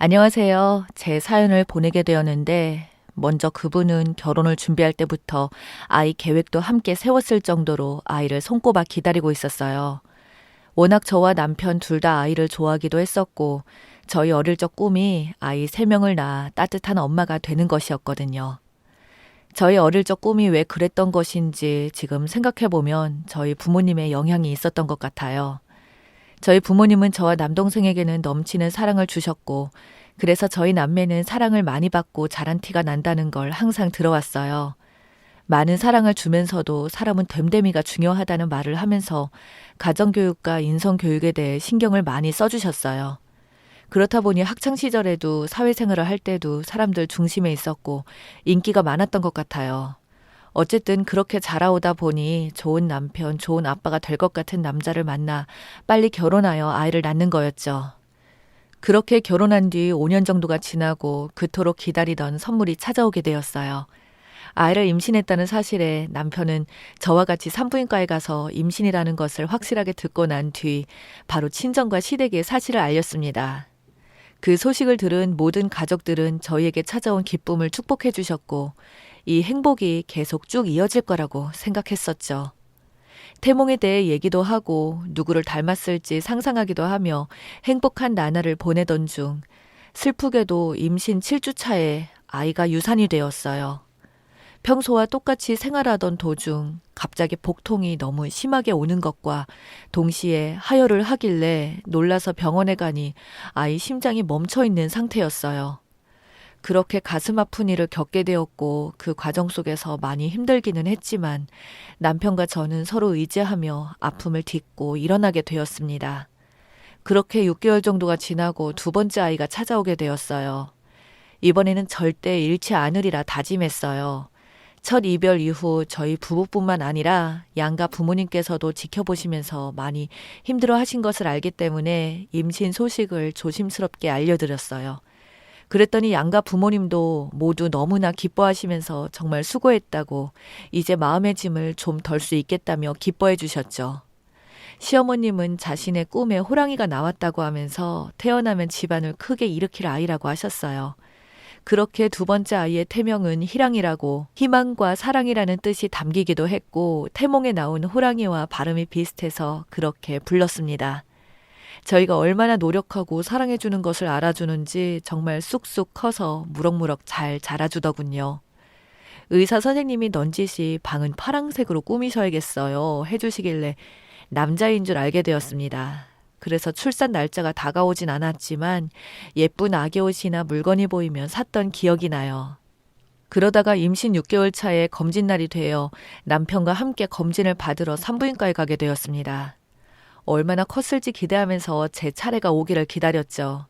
안녕하세요. 제 사연을 보내게 되었는데, 먼저 그분은 결혼을 준비할 때부터 아이 계획도 함께 세웠을 정도로 아이를 손꼽아 기다리고 있었어요. 워낙 저와 남편 둘 다 아이를 좋아하기도 했었고, 저희 어릴 적 꿈이 아이 3명을 낳아 따뜻한 엄마가 되는 것이었거든요. 저희 어릴 적 꿈이 왜 그랬던 것인지 지금 생각해보면 저희 부모님의 영향이 있었던 것 같아요. 저희 부모님은 저와 남동생에게는 넘치는 사랑을 주셨고, 그래서 저희 남매는 사랑을 많이 받고 자란 티가 난다는 걸 항상 들어왔어요. 많은 사랑을 주면서도 사람은 됨됨이가 중요하다는 말을 하면서 가정교육과 인성교육에 대해 신경을 많이 써주셨어요. 그렇다 보니 학창시절에도 사회생활을 할 때도 사람들 중심에 있었고 인기가 많았던 것 같아요. 어쨌든 그렇게 자라오다 보니 좋은 남편, 좋은 아빠가 될 것 같은 남자를 만나 빨리 결혼하여 아이를 낳는 거였죠. 그렇게 결혼한 뒤 5년 정도가 지나고 그토록 기다리던 선물이 찾아오게 되었어요. 아이를 임신했다는 사실에 남편은 저와 같이 산부인과에 가서 임신이라는 것을 확실하게 듣고 난 뒤 바로 친정과 시댁에 사실을 알렸습니다. 그 소식을 들은 모든 가족들은 저희에게 찾아온 기쁨을 축복해 주셨고 이 행복이 계속 쭉 이어질 거라고 생각했었죠. 태몽에 대해 얘기도 하고 누구를 닮았을지 상상하기도 하며 행복한 나날을 보내던 중 슬프게도 임신 7주 차에 아이가 유산이 되었어요. 평소와 똑같이 생활하던 도중 갑자기 복통이 너무 심하게 오는 것과 동시에 하혈을 하길래 놀라서 병원에 가니 아이 심장이 멈춰 있는 상태였어요. 그렇게 가슴 아픈 일을 겪게 되었고 그 과정 속에서 많이 힘들기는 했지만 남편과 저는 서로 의지하며 아픔을 딛고 일어나게 되었습니다. 그렇게 6개월 정도가 지나고 두 번째 아이가 찾아오게 되었어요. 이번에는 절대 잃지 않으리라 다짐했어요. 첫 이별 이후 저희 부부뿐만 아니라 양가 부모님께서도 지켜보시면서 많이 힘들어 하신 것을 알기 때문에 임신 소식을 조심스럽게 알려드렸어요. 그랬더니 양가 부모님도 모두 너무나 기뻐하시면서 정말 수고했다고 이제 마음의 짐을 좀 덜 수 있겠다며 기뻐해 주셨죠. 시어머님은 자신의 꿈에 호랑이가 나왔다고 하면서 태어나면 집안을 크게 일으킬 아이라고 하셨어요. 그렇게 두 번째 아이의 태명은 희랑이라고 희망과 사랑이라는 뜻이 담기기도 했고 태몽에 나온 호랑이와 발음이 비슷해서 그렇게 불렀습니다. 저희가 얼마나 노력하고 사랑해주는 것을 알아주는지 정말 쑥쑥 커서 무럭무럭 잘 자라주더군요. 의사 선생님이 넌지시 방은 파랑색으로 꾸미셔야겠어요 해주시길래 남자인 줄 알게 되었습니다. 그래서 출산 날짜가 다가오진 않았지만 예쁜 아기 옷이나 물건이 보이면 샀던 기억이 나요. 그러다가 임신 6개월 차에 검진 날이 되어 남편과 함께 검진을 받으러 산부인과에 가게 되었습니다. 얼마나 컸을지 기대하면서 제 차례가 오기를 기다렸죠.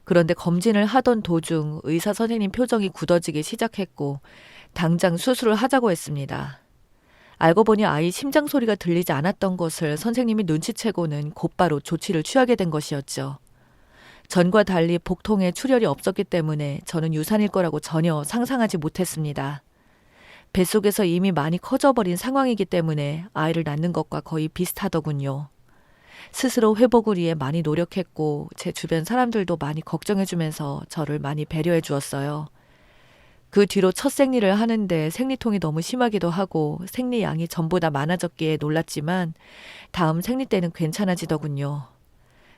그런데 검진을 하던 도중 의사 선생님 표정이 굳어지기 시작했고 당장 수술을 하자고 했습니다. 알고 보니 아이 심장 소리가 들리지 않았던 것을 선생님이 눈치채고는 곧바로 조치를 취하게 된 것이었죠. 전과 달리 복통에 출혈이 없었기 때문에 저는 유산일 거라고 전혀 상상하지 못했습니다. 뱃속에서 이미 많이 커져버린 상황이기 때문에 아이를 낳는 것과 거의 비슷하더군요. 스스로 회복을 위해 많이 노력했고 제 주변 사람들도 많이 걱정해주면서 저를 많이 배려해 주었어요. 그 뒤로 첫 생리를 하는데 생리통이 너무 심하기도 하고 생리양이 전보다 많아졌기에 놀랐지만 다음 생리 때는 괜찮아지더군요.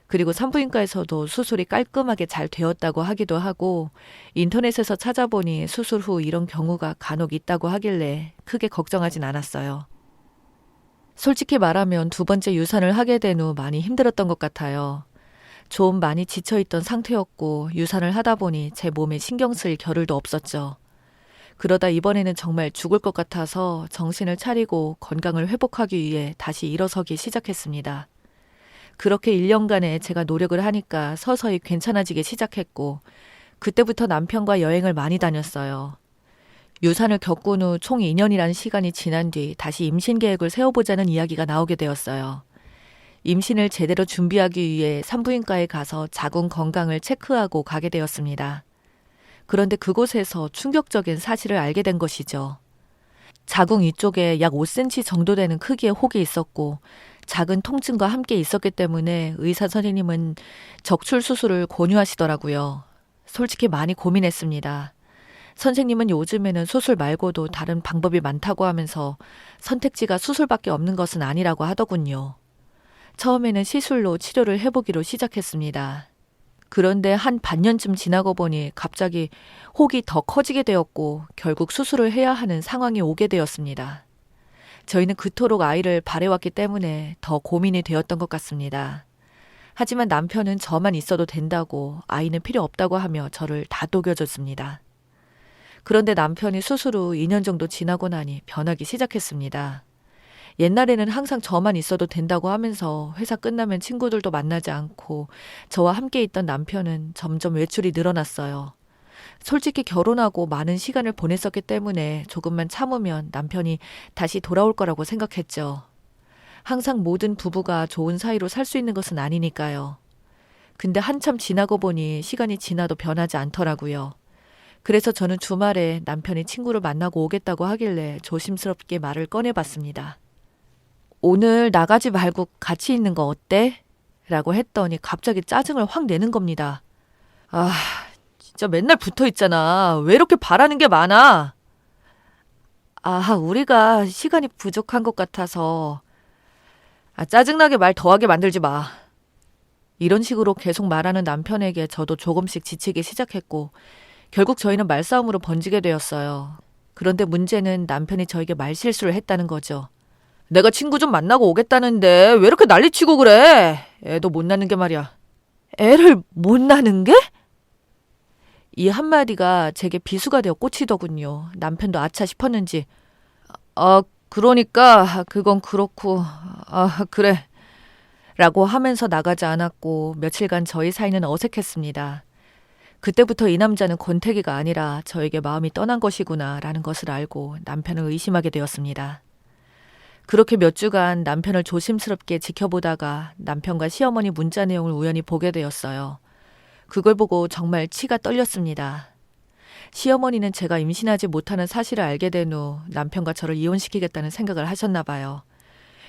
그리고 산부인과에서도 수술이 깔끔하게 잘 되었다고 하기도 하고 인터넷에서 찾아보니 수술 후 이런 경우가 간혹 있다고 하길래 크게 걱정하진 않았어요. 솔직히 말하면 두 번째 유산을 하게 된 후 많이 힘들었던 것 같아요. 좀 많이 지쳐있던 상태였고 유산을 하다 보니 제 몸에 신경 쓸 겨를도 없었죠. 그러다 이번에는 정말 죽을 것 같아서 정신을 차리고 건강을 회복하기 위해 다시 일어서기 시작했습니다. 그렇게 1년간에 제가 노력을 하니까 서서히 괜찮아지기 시작했고 그때부터 남편과 여행을 많이 다녔어요. 유산을 겪은 후 총 2년이라는 시간이 지난 뒤 다시 임신 계획을 세워보자는 이야기가 나오게 되었어요. 임신을 제대로 준비하기 위해 산부인과에 가서 자궁 건강을 체크하고 가게 되었습니다. 그런데 그곳에서 충격적인 사실을 알게 된 것이죠. 자궁 위쪽에 약 5cm 정도 되는 크기의 혹이 있었고 작은 통증과 함께 있었기 때문에 의사 선생님은 적출 수술을 권유하시더라고요. 솔직히 많이 고민했습니다. 선생님은 요즘에는 수술 말고도 다른 방법이 많다고 하면서 선택지가 수술밖에 없는 것은 아니라고 하더군요. 처음에는 시술로 치료를 해보기로 시작했습니다. 그런데 한 반년쯤 지나고 보니 갑자기 혹이 더 커지게 되었고 결국 수술을 해야 하는 상황이 오게 되었습니다. 저희는 그토록 아이를 바래왔기 때문에 더 고민이 되었던 것 같습니다. 하지만 남편은 저만 있어도 된다고 아이는 필요 없다고 하며 저를 다독여줬습니다. 그런데 남편이 수술 후 2년 정도 지나고 나니 변하기 시작했습니다. 옛날에는 항상 저만 있어도 된다고 하면서 회사 끝나면 친구들도 만나지 않고 저와 함께 있던 남편은 점점 외출이 늘어났어요. 솔직히 결혼하고 많은 시간을 보냈었기 때문에 조금만 참으면 남편이 다시 돌아올 거라고 생각했죠. 항상 모든 부부가 좋은 사이로 살 수 있는 것은 아니니까요. 근데 한참 지나고 보니 시간이 지나도 변하지 않더라고요. 그래서 저는 주말에 남편이 친구를 만나고 오겠다고 하길래 조심스럽게 말을 꺼내봤습니다. 오늘 나가지 말고 같이 있는 거 어때? 라고 했더니 갑자기 짜증을 확 내는 겁니다. 아, 진짜 맨날 붙어 있잖아. 왜 이렇게 바라는 게 많아? 우리가 시간이 부족한 것 같아서. 짜증나게 말 더하게 만들지 마. 이런 식으로 계속 말하는 남편에게 저도 조금씩 지치기 시작했고 결국 저희는 말싸움으로 번지게 되었어요. 그런데 문제는 남편이 저에게 말실수를 했다는 거죠. 내가 친구 좀 만나고 오겠다는데 왜 이렇게 난리치고 그래? 애도 못 낳는 게 말이야. 애를 못 낳는 게? 이 한마디가 제게 비수가 되어 꽂히더군요. 남편도 아차 싶었는지. 그러니까 그건 그렇고. 그래. 라고 하면서 나가지 않았고 며칠간 저희 사이는 어색했습니다. 그때부터 이 남자는 권태기가 아니라 저에게 마음이 떠난 것이구나 라는 것을 알고 남편을 의심하게 되었습니다. 그렇게 몇 주간 남편을 조심스럽게 지켜보다가 남편과 시어머니 문자 내용을 우연히 보게 되었어요. 그걸 보고 정말 치가 떨렸습니다. 시어머니는 제가 임신하지 못하는 사실을 알게 된 후 남편과 저를 이혼시키겠다는 생각을 하셨나 봐요.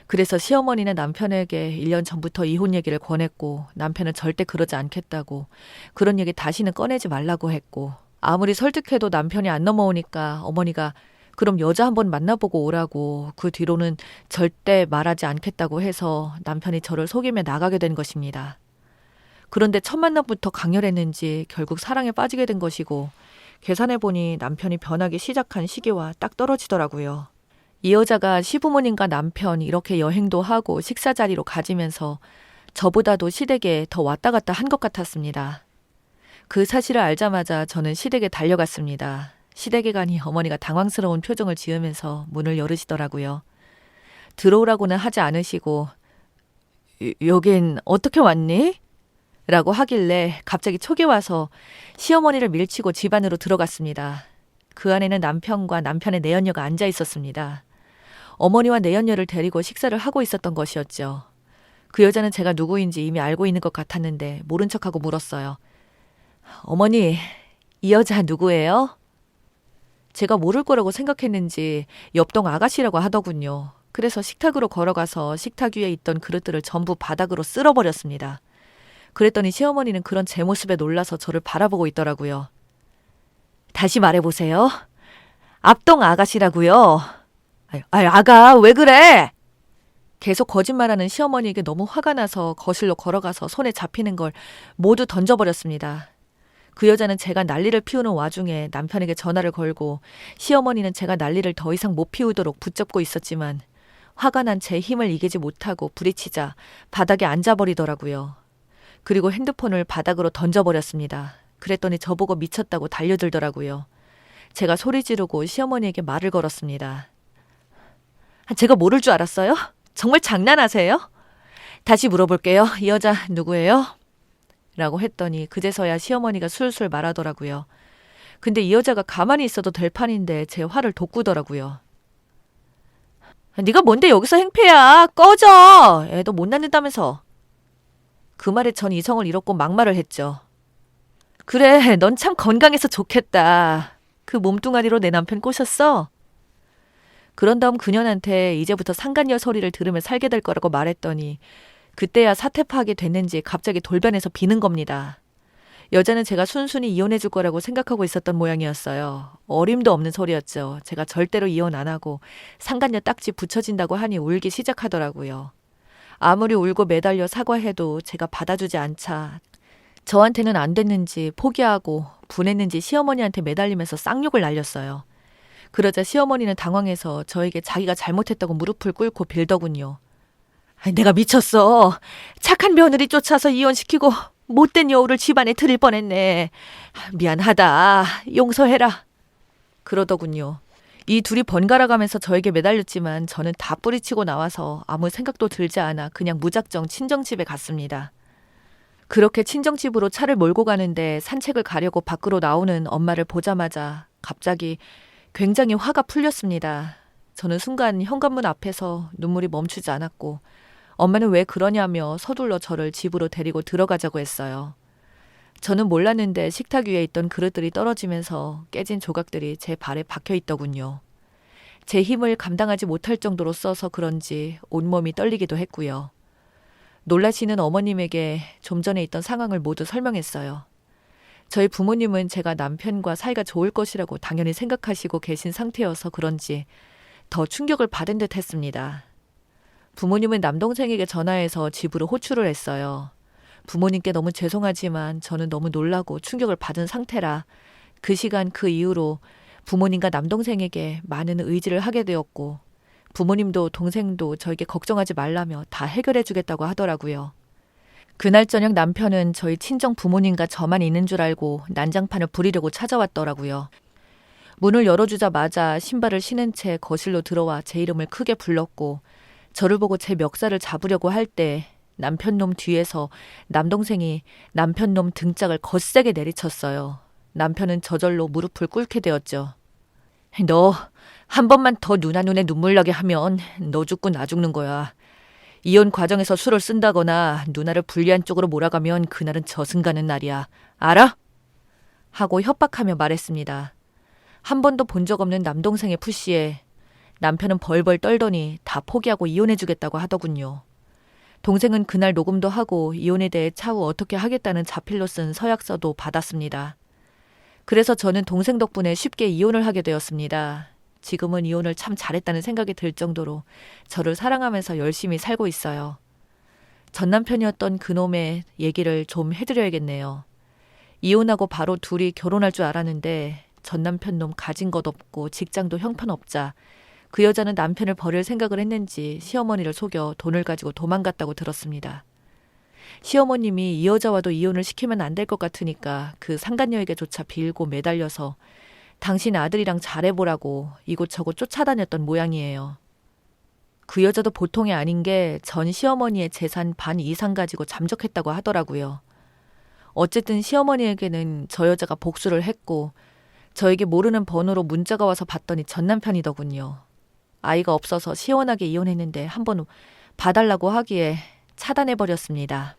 그래서 시어머니는 남편에게 1년 전부터 이혼 얘기를 권했고 남편은 절대 그러지 않겠다고 그런 얘기 다시는 꺼내지 말라고 했고 아무리 설득해도 남편이 안 넘어오니까 어머니가 그럼 여자 한번 만나보고 오라고 그 뒤로는 절대 말하지 않겠다고 해서 남편이 저를 속이며 나가게 된 것입니다. 그런데 첫 만남부터 강렬했는지 결국 사랑에 빠지게 된 것이고 계산해보니 남편이 변하기 시작한 시기와 딱 떨어지더라고요. 이 여자가 시부모님과 남편 이렇게 여행도 하고 식사 자리로 가지면서 저보다도 시댁에 더 왔다 갔다 한 것 같았습니다. 그 사실을 알자마자 저는 시댁에 달려갔습니다. 시댁에 가니 어머니가 당황스러운 표정을 지으면서 문을 열으시더라고요. 들어오라고는 하지 않으시고 여긴 어떻게 왔니? 라고 하길래 갑자기 촉이 와서 시어머니를 밀치고 집 안으로 들어갔습니다. 그 안에는 남편과 남편의 내연녀가 앉아 있었습니다. 어머니와 내연녀를 데리고 식사를 하고 있었던 것이었죠. 그 여자는 제가 누구인지 이미 알고 있는 것 같았는데 모른 척하고 물었어요. 어머니, 이 여자 누구예요? 제가 모를 거라고 생각했는지 옆동 아가씨라고 하더군요. 그래서 식탁으로 걸어가서 식탁 위에 있던 그릇들을 전부 바닥으로 쓸어버렸습니다. 그랬더니 시어머니는 그런 제 모습에 놀라서 저를 바라보고 있더라고요. 다시 말해보세요. 앞동 아가씨라고요. 아가 왜 그래? 계속 거짓말하는 시어머니에게 너무 화가 나서 거실로 걸어가서 손에 잡히는 걸 모두 던져버렸습니다. 그 여자는 제가 난리를 피우는 와중에 남편에게 전화를 걸고 시어머니는 제가 난리를 더 이상 못 피우도록 붙잡고 있었지만 화가 난 제 힘을 이기지 못하고 부딪히자 바닥에 앉아버리더라고요. 그리고 핸드폰을 바닥으로 던져버렸습니다. 그랬더니 저보고 미쳤다고 달려들더라고요. 제가 소리 지르고 시어머니에게 말을 걸었습니다. 제가 모를 줄 알았어요? 정말 장난하세요? 다시 물어볼게요. 이 여자 누구예요? 라고 했더니 그제서야 시어머니가 술술 말하더라고요. 근데 이 여자가 가만히 있어도 될 판인데 제 화를 돋구더라고요. 네가 뭔데 여기서 행패야. 꺼져. 애도 못 낳는다면서. 그 말에 전 이성을 잃었고 막말을 했죠. 그래, 넌 참 건강해서 좋겠다. 그 몸뚱아리로 내 남편 꼬셨어? 그런 다음 그년한테 이제부터 상간녀 소리를 들으며 살게 될 거라고 말했더니 그때야 사태 파악이 됐는지 갑자기 돌변해서 비는 겁니다. 여자는 제가 순순히 이혼해 줄 거라고 생각하고 있었던 모양이었어요. 어림도 없는 소리였죠. 제가 절대로 이혼 안 하고 상간녀 딱지 붙여진다고 하니 울기 시작하더라고요. 아무리 울고 매달려 사과해도 제가 받아주지 않자 저한테는 안 됐는지 포기하고 분했는지 시어머니한테 매달리면서 쌍욕을 날렸어요. 그러자 시어머니는 당황해서 저에게 자기가 잘못했다고 무릎을 꿇고 빌더군요. 내가 미쳤어. 착한 며느리 쫓아서 이혼시키고 못된 여우를 집안에 들일 뻔했네. 미안하다. 용서해라. 그러더군요. 이 둘이 번갈아 가면서 저에게 매달렸지만 저는 다 뿌리치고 나와서 아무 생각도 들지 않아 그냥 무작정 친정집에 갔습니다. 그렇게 친정집으로 차를 몰고 가는데 산책을 가려고 밖으로 나오는 엄마를 보자마자 갑자기 굉장히 화가 풀렸습니다. 저는 순간 현관문 앞에서 눈물이 멈추지 않았고 엄마는 왜 그러냐며 서둘러 저를 집으로 데리고 들어가자고 했어요. 저는 몰랐는데 식탁 위에 있던 그릇들이 떨어지면서 깨진 조각들이 제 발에 박혀 있더군요. 제 힘을 감당하지 못할 정도로 써서 그런지 온몸이 떨리기도 했고요. 놀라시는 어머님에게 좀 전에 있던 상황을 모두 설명했어요. 저희 부모님은 제가 남편과 사이가 좋을 것이라고 당연히 생각하시고 계신 상태여서 그런지 더 충격을 받은 듯 했습니다. 부모님은 남동생에게 전화해서 집으로 호출을 했어요. 부모님께 너무 죄송하지만 저는 너무 놀라고 충격을 받은 상태라 그 시간 그 이후로 부모님과 남동생에게 많은 의지를 하게 되었고 부모님도 동생도 저에게 걱정하지 말라며 다 해결해 주겠다고 하더라고요. 그날 저녁 남편은 저희 친정 부모님과 저만 있는 줄 알고 난장판을 부리려고 찾아왔더라고요. 문을 열어주자마자 신발을 신은 채 거실로 들어와 제 이름을 크게 불렀고 저를 보고 제 멱살을 잡으려고 할 때 남편 놈 뒤에서 남동생이 남편 놈 등짝을 거세게 내리쳤어요. 남편은 저절로 무릎을 꿇게 되었죠. 너 한 번만 더 누나 눈에 눈물 나게 하면 너 죽고 나 죽는 거야. 이혼 과정에서 술을 쓴다거나 누나를 불리한 쪽으로 몰아가면 그날은 저승 가는 날이야. 알아? 하고 협박하며 말했습니다. 한 번도 본 적 없는 남동생의 푸시에 남편은 벌벌 떨더니 다 포기하고 이혼해주겠다고 하더군요. 동생은 그날 녹음도 하고 이혼에 대해 차후 어떻게 하겠다는 자필로 쓴 서약서도 받았습니다. 그래서 저는 동생 덕분에 쉽게 이혼을 하게 되었습니다. 지금은 이혼을 참 잘했다는 생각이 들 정도로 저를 사랑하면서 열심히 살고 있어요. 전 남편이었던 그놈의 얘기를 좀 해드려야겠네요. 이혼하고 바로 둘이 결혼할 줄 알았는데 전 남편 놈 가진 것 없고 직장도 형편없자 그 여자는 남편을 버릴 생각을 했는지 시어머니를 속여 돈을 가지고 도망갔다고 들었습니다. 시어머님이 이 여자와도 이혼을 시키면 안 될 것 같으니까 그 상간녀에게조차 빌고 매달려서 당신 아들이랑 잘해보라고 이곳저곳 쫓아다녔던 모양이에요. 그 여자도 보통이 아닌 게 전 시어머니의 재산 반 이상 가지고 잠적했다고 하더라고요. 어쨌든 시어머니에게는 저 여자가 복수를 했고 저에게 모르는 번호로 문자가 와서 봤더니 전 남편이더군요. 아이가 없어서 시원하게 이혼했는데 한번 봐달라고 하기에 차단해버렸습니다.